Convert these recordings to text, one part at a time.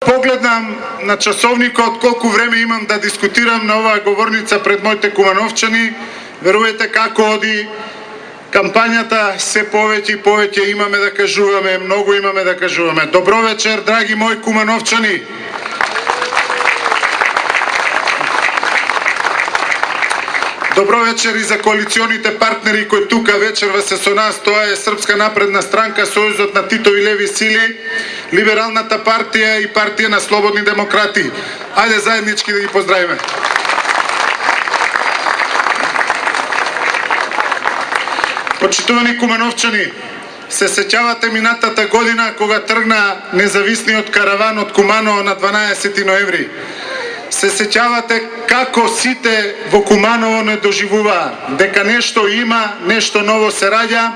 Погледнам на часовникот колку време имам да дискутирам на оваа говорница пред моите кумановчани. Верувате како оди кампањата, се повеќе и повеќе имаме да кажуваме, многу имаме да кажуваме. Добро вечер, драги мои кумановчани. Добро вечер и за коалиционите партнери кои тука вечерва се со нас. Тоа е Српска напредна странка, Сојузот на Титови леви сили, Либералната партија и Партија на слободни демократи. Ајде заеднички да ги поздравиме. Почитувани кумановчани, се сеќавате минатата година кога тргна независниот караван од Куманово на 12 ноември. Се сеќавате како сите во Куманово не доживуваа, дека нешто има, нешто ново се раѓа.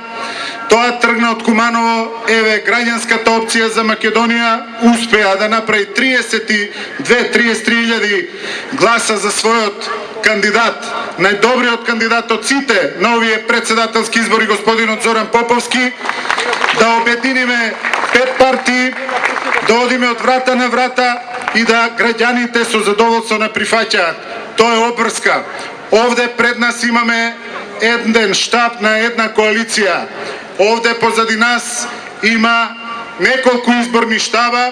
Тоа тргна од Куманово, еве граѓанската опција за Македонија успеа да направи 32-33 гласа за својот кандидат, најдобриот кандидат од сите на овие председателски избори, господинот Зоран Поповски, да обединиме 5 партии, да одиме од врата на врата и да граѓаните со задоволство не прифаќаат. Тоа е обврска. Овде пред нас имаме еден штаб на една коалиција. Овде позади нас има неколку изборни штаба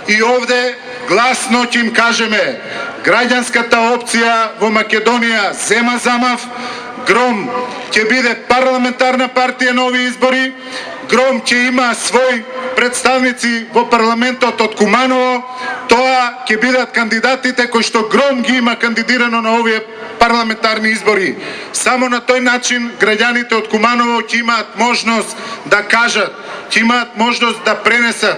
и овде гласно ќе им кажеме: граѓанската опција во Македонија зема замав, Гром ќе биде парламентарна партија на овие избори, Гром ќе има свој представници во парламентот од Куманово, тоа ќе бидат кандидатите кои што Гром ги има кандидирано на овие парламентарни избори. Само на тој начин граѓаните од Куманово ќе имаат можност да кажат, ќе имаат можност да пренесат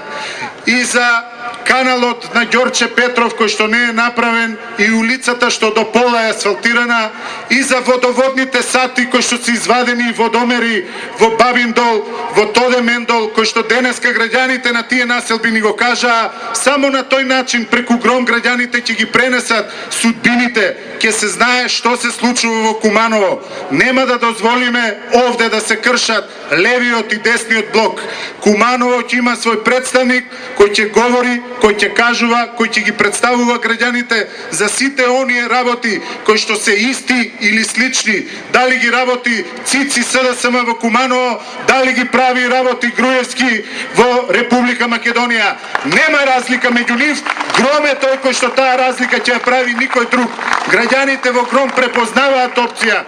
и за каналот на Ѓорче Петров кој што не е направен и улицата што до пола е асфалтирана, и за водоводните сати кои што се извадени водомери во Бабиндол, во Тодемендол, кои што денеска граѓаните на тие населби ни го кажаа. Само на тој начин преку Гром граѓаните ќе ги пренесат судбините, ќе се знае што се случува во Куманово. Нема да дозволиме овде да се кршат левиот и десниот блок. Куманово ќе има свој представник кој ќе говори, кој ќе кажува, кој ќе ги представува граѓаните за сите оние работи кои што се исти или слични. Дали ги работи Цици СДСМ во Куманово, дали ги прави работи Груевски во Република Македонија. Нема разлика меѓу нив. Гром е тој кој што таа разлика ќе ја прави, никој друг. Граѓаните во Гром препознаваат опција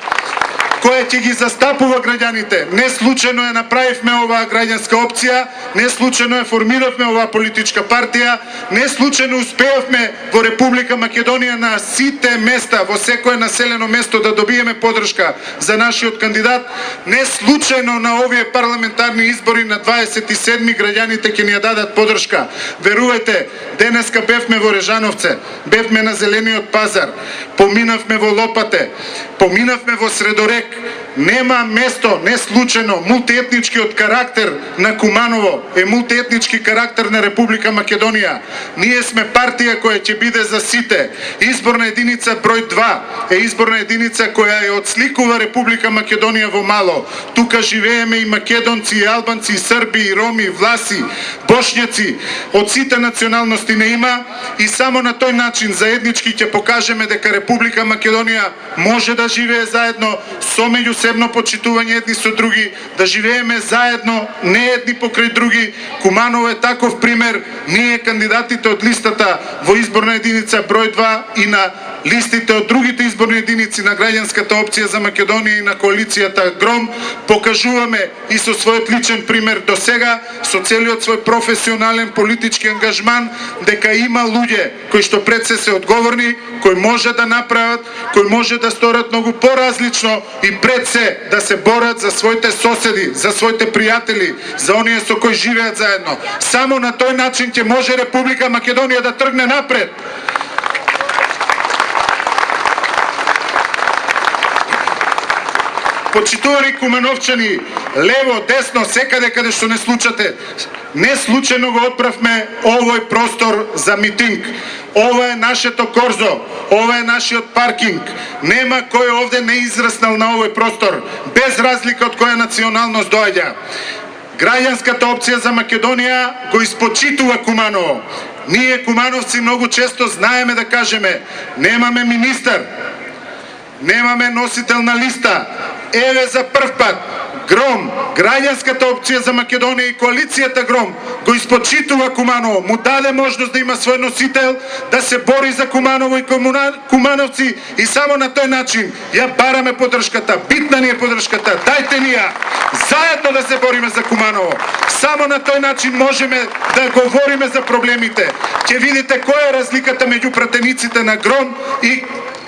која ќе ги застапува граѓаните. Не случајно ја направивме оваа граѓанска опција, не случајно ја формиравме оваа политичка партија, не случајно успеавме во Република Македонија на сите места, во секое населено место да добиеме поддршка за нашиот кандидат. Не случајно на овие парламентарни избори на 27 граѓаните ќе ни ја дадат поддршка. Верувајте, денеска бевме во Режановце, бевме на Зелениот пазар, поминавме во Лопате, поминавме во Средорек. Нема место, не случајно, мултиетничкиот карактер на Куманово е мултиетнички карактер на Република Македонија. Ние сме партија која ќе биде за сите. Изборна единица број 2 е изборна единица која ја отсликува Република Македонија во мало. Тука живееме и македонци, и албанци, и срби, и роми, и власи, бошњаци, од сите националности не има, и само на тој начин заеднички ќе покажеме дека Република Македонија може да живее заедно со меѓусебно почитување едни со други, да живееме заедно, не едни покрај други. Куманово е таков пример. Ние кандидатите од листата во изборна единица број 2 и на листите од другите изборни единици на граѓанската опција за Македонија и на коалицијата Гром покажуваме и со својот личен пример до сега, со целиот свој професионален политички ангажман, дека има луѓе кои што пред се одговорни, кои може да направат, кои може да сторат многу поразлично и пред се да се борат за своите соседи, за своите пријатели, за оние со кои живеат заедно. Само на тој начин ќе може Република Македонија да тргне напред. Почитувани кумановчани, лево, десно, секаде каде што не случате, не случајно го отправме овој простор за митинг. Ова е нашето корзо, ова е нашиот паркинг. Нема кој овде не израснал на овој простор, без разлика од која националност доаѓа. Граѓанската опција за Македонија го испочитува Куманово. Ние кумановци многу често знаеме да кажеме немаме министар, немаме носител на листа. Еве за прв пат Гром, граѓанската опција за Македонија и коалицијата Гром го испочитува Куманово, му даде можност да има свој носител, да се бори за Куманово и кумановци и само на тој начин ја бараме поддршката, битна ни е поддршката, дајте ни ја, заедно да се бориме за Куманово. Само на тој начин можеме да говориме за проблемите. Ќе видите која е разликата меѓу пратениците на Гром и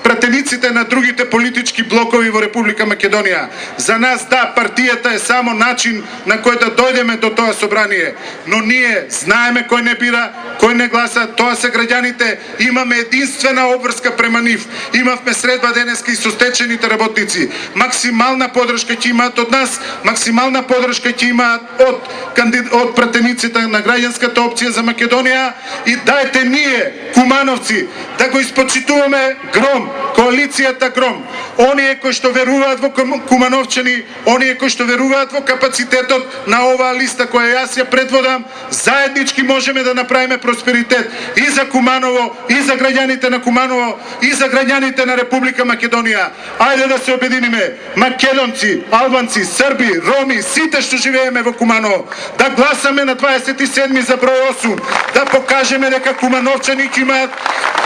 пратениците на другите политички блокови во Република Македонија. За нас, да, партијата е само начин на кој да дојдеме до тоа собрание, но ние знаеме кој не бира, кој не гласа, тоа се граѓаните, имаме единствена обврска према нив. Имавме средба денеска и со стечените работници. Максимална поддршка ќе имаат од нас, максимална поддршка ќе имаат од пратениците на граѓанската опција за Македонија и дајте ние, кумановци, да го испочитуваме Гром, коалицијата Гром, оние кои што веруваат во кумановчани, оние кои што веруваат во капацитетот на оваа листа која јас ја предводам, заеднички можеме да направиме просперитет и за Куманово, и за граѓаните на Куманово, и за граѓаните на Република Македонија. Ајде да се обединиме, македонци, албанци, срби, роми, сите што живееме во Куманово, да гласаме на 27 за број 8, да покажеме дека кумановчани ќе имаат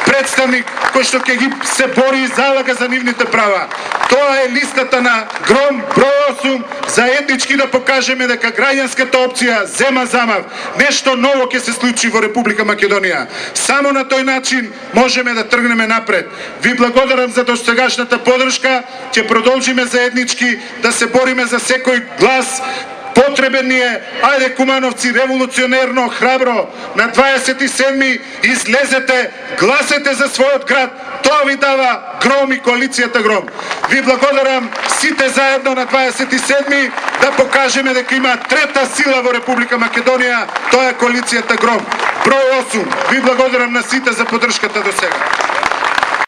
представник кој што ќе ги се бори и залага за нивните права. Тоа е листата на Гром, број 8, заеднички да покажеме дека граѓанската опција зема замав. Нешто ново ќе се случи во Република Македонија. Само на тој начин можеме да тргнеме напред. Ви благодарам за досегашната поддршка. Ќе продолжиме заеднички да се бориме за секој глас. Потребен ни е, ајде кумановци, револуционерно, храбро, на 27 излезете, гласете за својот град, тоа ви дава Гром и коалицијата Гром. Ви благодарам сите заедно на 27 да покажеме дека има трета сила во Република Македонија, тоа е коалицијата Гром. Број 8. Ви благодарам на сите за поддршката до сега.